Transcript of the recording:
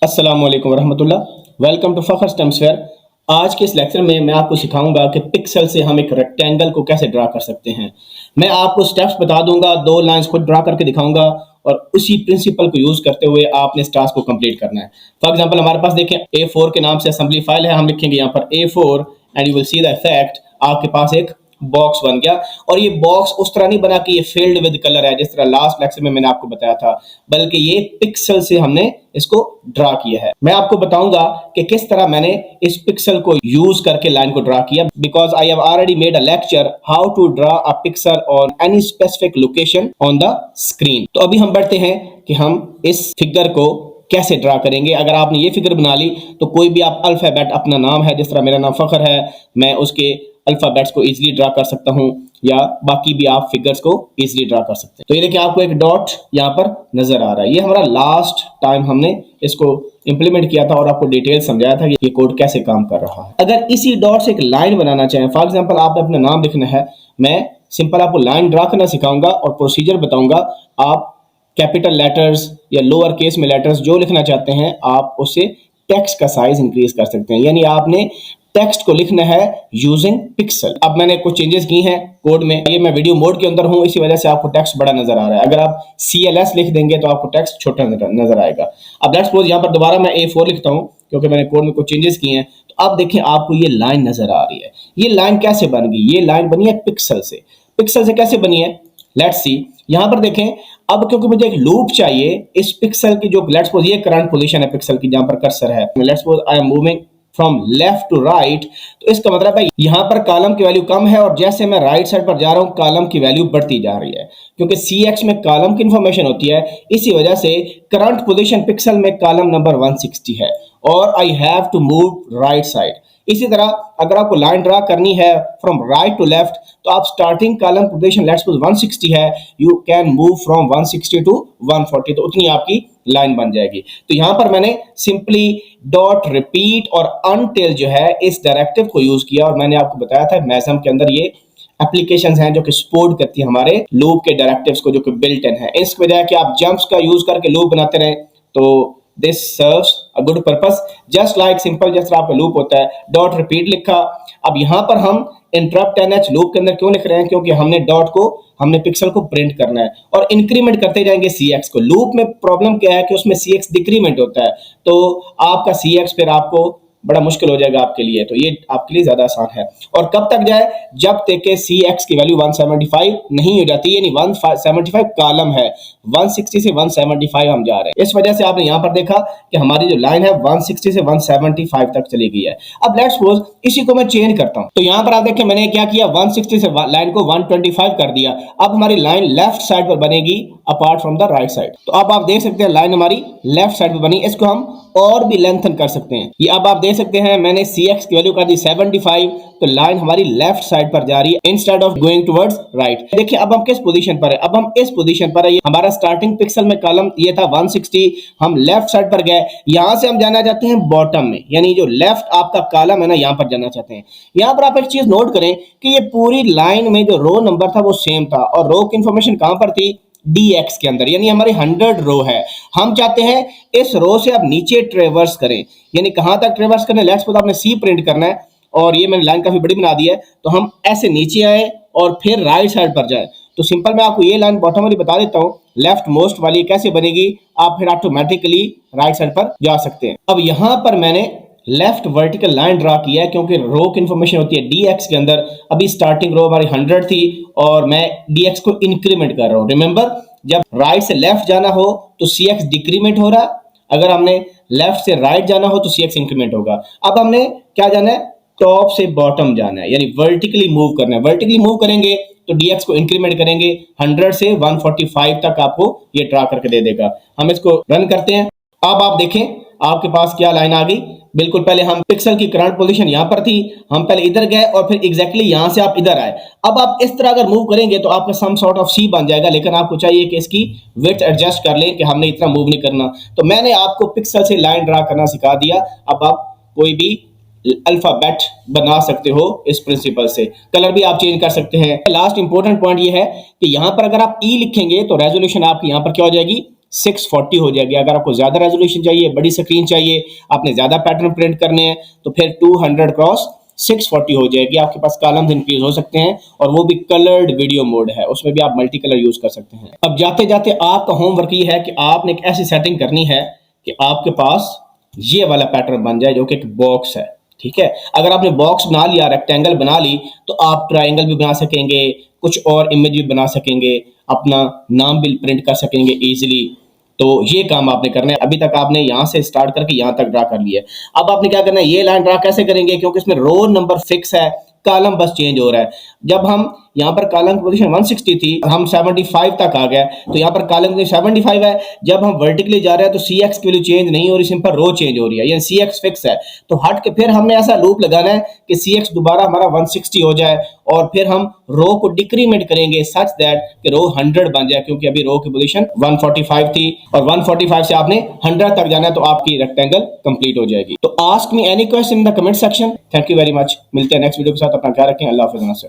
अस्सलाम वालेकुम वरहमतुल्लाह। Welcome to Fakhar Stemsware. आज के इस लेक्चर में मैं आपको सिखाऊंगा कि पिक्सल से हम एक रेक्टेंगल को कैसे ड्रा कर सकते हैं। मैं आपको स्टेप्स बता दूंगा, दो लाइंस खुद ड्रा करके दिखाऊंगा और उसी प्रिंसिपल को यूज करते हुए आपने इस टास्क को कंप्लीट करना है। फॉर एग्जांपल हमारे पास देखें A4 के नाम से असेंबली फाइल है, हम लिखेंगे यहाँ पर A4 and you will see the effect. आपके पास एक बॉक्स बन गया और ये बॉक्स उस तरह नहीं बना कि ये फिल्ड विद कलर है जिस तरह लास्ट लेक्चर में मैंने आपको बताया था, बल्कि ये पिक्सल से हमने इसको ड्रा किया है। मैं आपको बताऊंगा कि किस तरह मैंने इस पिक्सल को यूज करके लाइन को ड्रा किया, because I have already made a lecture how to draw a pixel on any specific location on the screen. तो अभी हम बढ़ते हैं कि हम इस फिगर को कैसे ड्रा करेंगे। अगर आपने ये फिगर बना ली तो कोई भी आप अल्फाबेट, अपना नाम है जिस तरह मेरा नाम फ़खर है, मैं उसके अल्फाबेट्स को इजीली ड्रा कर सकता हूं या बाकी भी आप फिगर्स को इजीली ड्रा कर सकते हैं। तो ये देखिए आपको एक डॉट यहाँ पर नजर आ रहा है। ये हमारा लास्ट टाइम हमने इसको इंप्लीमेंट किया था और आपको डिटेल समझाया था कि ये कोड कैसे काम कर रहा है। अगर इसी डॉट से एक लाइन बनाना चाहें, फॉर एग्जाम्पल आपने अपना नाम लिखना है, मैं सिंपल आपको लाइन ड्रा करना सिखाऊंगा और प्रोसीजर बताऊंगा। आप कैपिटल लेटर्स या लोअर केस में लेटर्स जो लिखना चाहते हैं आप उससे टेक्स्ट का साइज इंक्रीज कर सकते हैं, यानी आपने टेक्स्ट को लिखना है यूजिंग पिक्सल। अब मैंने कुछ चेंजेस की हैं कोड में, ये मैं वीडियो मोड के अंदर हूं, इसी वजह से आपको टेक्स्ट बड़ा नजर आ रहा है। अगर आप CLS लिख देंगे तो आपको टेक्स्ट छोटा नजर आएगा। अब लेट्स सपोज यहाँ पर दोबारा मैं A4 लिखता हूं क्योंकि मैंने कोड में कुछ चेंजेस किए हैं। तो अब देखें आपको ये लाइन नजर आ रही है। ये लाइन कैसे बन गई? ये लाइन बनी है पिक्सल से। पिक्सल से कैसे बनी है? Let's see. यहाँ पर देखें, अब क्योंकि मुझे एक लूप चाहिए इस पिक्सल की, जो लेट्स सपोज ये करंट पोजीशन है पिक्सल की जहां पर कर्सर है, let's suppose I am moving from left to right, तो इसका मतलब है यहां पर कॉलम की वैल्यू कम है और जैसे मैं राइट साइड पर जा रहा हूं कॉलम की वैल्यू बढ़ती जा रही है, क्योंकि CX में कॉलम की इंफॉर्मेशन होती है। इसी वजह से करंट पोजीशन पिक्सल में कॉलम नंबर 160 है और I have to move right side. इसी तरह अगर आपको लाइन ड्रा करनी है फ्रॉम राइट टू लेफ्ट, तो आप starting column position let's suppose 160 है, you can move from 160 to 140, तो उतनी आपकी लाइन बन जाएगी। तो यहां पर मैंने सिंपली डॉट, रिपीट और अनटिल जो है इस डायरेक्टिव को यूज किया और मैंने आपको बताया था मैज़म के अंदर ये एप्लीकेशंस हैं जो कि सपोर्ट करती है हमारे लूप के डायरेक्टिव्स को, जो कि बिल्ट इन है। इस वजह कि आप जंप्स का यूज करके लूप बनाते रहें तो this serves a good purpose, just like simple जिस तरह आपका लूप होता है। डॉट रिपीट लिखा। अब यहां पर हम इंटरप्ट NH लूप के अंदर क्यों लिख रहे हैं? क्योंकि हमने डॉट को, हमने पिक्सल को प्रिंट करना है और इंक्रीमेंट करते जाएंगे CX को। लूप में प्रॉब्लम क्या है कि उसमें CX डिक्रीमेंट होता है, तो आपका CX फिर आपको बड़ा मुश्किल हो जाएगा आपके लिए, तो ये आपके लिए ज्यादा आसान है। और कब तक जाए? जब तक के CX की वैल्यू 175 नहीं हो जाती, यानी 175 कॉलम है, 160 से 175 हम जा रहे हैं। इस वजह से आपने यहां पर देखा कि हमारी जो लाइन है 160 से 175 तक चली गई है। अब लेट्स सपोज इसी को मैं चेंज करता हूं, तो यहां पर आप देखें मैंने क्या किया, 160 से लाइन को 125 कर दिया। अब हमारी लाइन लेफ्ट साइड पर बनेगी apart from the right side. तो अब आप देख सकते हैं लाइन हमारी लेफ्ट साइड पर बनी। इसको हम और भी लेंथन कर सकते हैं। ये अब आप देख सकते हैं मैंने CX की वैल्यू कर दी 75, तो लाइन हमारी लेफ्ट साइड पर जा रही है instead of going towards right. देखिए अब हम किस पोजीशन पर है? अब हम इस पोजीशन पर है। हमारा स्टार्टिंग पिक्सल में कॉलम ये था 160, हम लेफ्ट साइड पर गए, यहां से हम जाना चाहते हैं बॉटम में, यानी जो लेफ्ट आपका कॉलम है ना, यहां पर जाना चाहते हैं। यहां पर आप एक चीज नोट करें कि ये पूरी लाइन में जो रो नंबर था वो सेम था और रो की इंफॉर्मेशन कहां पर थी? DX के अंदर, यानी हमारी 100 रो है। हम चाहते हैं इस रो से आप नीचे ट्रेवर्स करें, यानी कहां तक ट्रेवर्स करना है? लेट्स सपोज आपने C प्रिंट करना है और ये मैंने लाइन काफी बड़ी बना दी है, तो हम ऐसे नीचे आए और फिर राइट साइड पर जाए। तो सिंपल मैं आपको ये लाइन बॉटम वाली बता देता हूं, लेफ्ट मोस्ट वाली कैसे बनेगी, आप फिर ऑटोमेटिकली राइट साइड पर जा सकते हैं। अब यहां पर मैंने लेफ्ट वर्टिकल लाइन ड्रा किया है क्योंकि रो की इंफॉर्मेशन होती है DX के अंदर। अभी स्टार्टिंग रो हमारी 100 थी और मैं DX को इंक्रीमेंट कर रहा हूं। रिमेंबर, जब राइट से लेफ्ट जाना हो तो CX डिक्रीमेंट हो रहा है, अगर हमने लेफ्ट से राइट जाना हो तो CX इंक्रीमेंट होगा। अब हमने क्या जाना है? टॉप से बॉटम जाना है, यानी वर्टिकली मूव करना है। वर्टिकली मूव करेंगे तो DX को इंक्रीमेंट करेंगे, 100 से 145 तक आपको ये ड्रा करके दे देगा। हम इसको रन करते हैं। अब आप देखें आपके पास क्या लाइन आ गई। बिल्कुल पहले हम पिक्सल की करंट पोजीशन यहां पर थी, हम पहले इधर गए और फिर एग्जैक्टली यहां से आप इधर आए। अब आप इस तरह अगर मूव करेंगे तो आपका सम सॉर्ट ऑफ C बन जाएगा, लेकिन आपको चाहिए कि इसकी विड्थ एडजस्ट कर लें कि हमने इतना मूव नहीं करना। तो मैंने आपको पिक्सल से लाइन ड्रा करना सिखा दिया। अब आप कोई भी अल्फाबेट बना सकते हो इस प्रिंसिपल से। कलर भी आप चेंज कर सकते हैं। लास्ट इंपॉर्टेंट पॉइंट ये है कि यहां पर अगर आप E लिखेंगे तो रेजोल्यूशन आपकी यहां पर क्या हो जाएगी? 640 हो जाएगी। अगर आपको ज्यादा रेजोल्यूशन चाहिए, बड़ी स्क्रीन चाहिए, आपने ज्यादा पैटर्न प्रिंट करने हैं, तो फिर 200 क्रॉस 640 हो जाएगी। आपके पास कॉलम्स इंक्रीज हो सकते हैं, और वो भी कलर्ड वीडियो मोड है, उसमें भी आप मल्टी कलर यूज कर सकते हैं। अब जाते जाते आपका होमवर्क ये है कि आपने एक ऐसी सेटिंग करनी है कि आपके पास ये वाला पैटर्न बन जाए जो कि एक बॉक्स है। ठीक है, अगर आपने बॉक्स बना लिया, रेक्टेंगल बना ली, तो आप ट्राइंगल भी बना सकेंगे, कुछ और इमेज भी बना सकेंगे, अपना नाम भी प्रिंट कर सकेंगे इजीली। तो ये काम आपने करना है। अभी तक आपने यहां से स्टार्ट करके यहां तक ड्रा कर लिया है। अब आपने क्या करना है, ये लाइन ड्रा कैसे करेंगे, क्योंकि इसमें रो नंबर फिक्स है, कॉलम बस चेंज हो रहा है। जब हम यहाँ पर कॉलम की पोजीशन 160 थी, हम 75 तक आ गए, तो यहाँ पर कॉलम की 75 है। जब हम वर्टिकली जा रहे हैं तो सी एक्स की वैल्यू चेंज नहीं हो रही, सिंपल रो चेंज हो रही है, यानी सी एक्स फिक्स है। तो हट के फिर हमने ऐसा लूप लगाना है कि सी एक्स दोबारा हमारा 160 हो जाए, और फिर हम रो को डिक्रीमेंट करेंगे सच दैट कि रो 100 बन जाए, क्योंकि अभी रो की पोजीशन 145 थी, और 145 से आपने 100 तक जाना है, तो आपकी रेक्टेंगल कंप्लीट हो जाएगी। तो ask me any question in the comment section. Thank you very much. मिलते हैं नेक्स्ट वीडियो के साथ। अपना ख्याल रखें। अल्लाह हाफिज़।